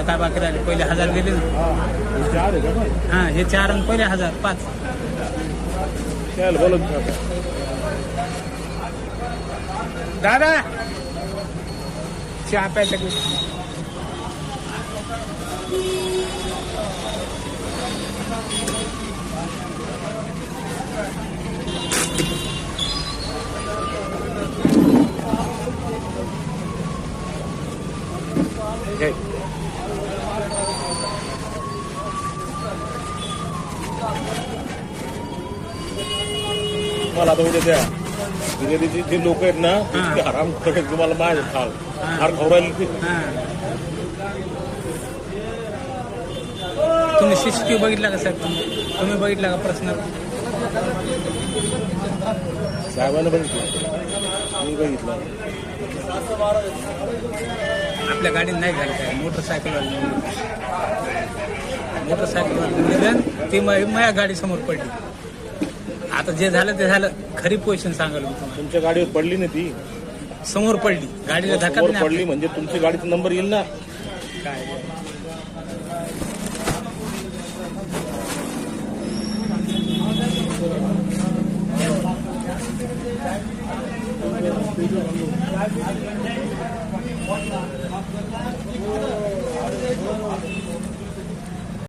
आता काय बाकी राहिले, पहिले 1000 गेले ना. चार आहे का मग? हा हे 4 आणि पहिले 1000 5. चल बोलत दादा चहा प्यायचा की. मला आता उद्या द्या. उद्या जे लोक आहेत ना ते आराम करेल तुम्हाला माझ खाल फार खवरायला ते. हा तुम्ही CCTV बघितला का साहेब? तुम्ही बघितला का प्रश्न? साहेबांना बघितलं मी बघितलं. आपल्या गाडीत नाही झालं काय, मोटरसायकलवर ती माझ्या गाडी समोर पडली. आता जे झालं ते झालं. खरी पोझिशन सांगाल मी तुम्हाला. तुमच्या गाडीवर पडली ना ती, समोर पडली, गाडीला धक्का समोर नाही. पडली म्हणजे तुमच्या गाडीचा नंबर येईल ना. काय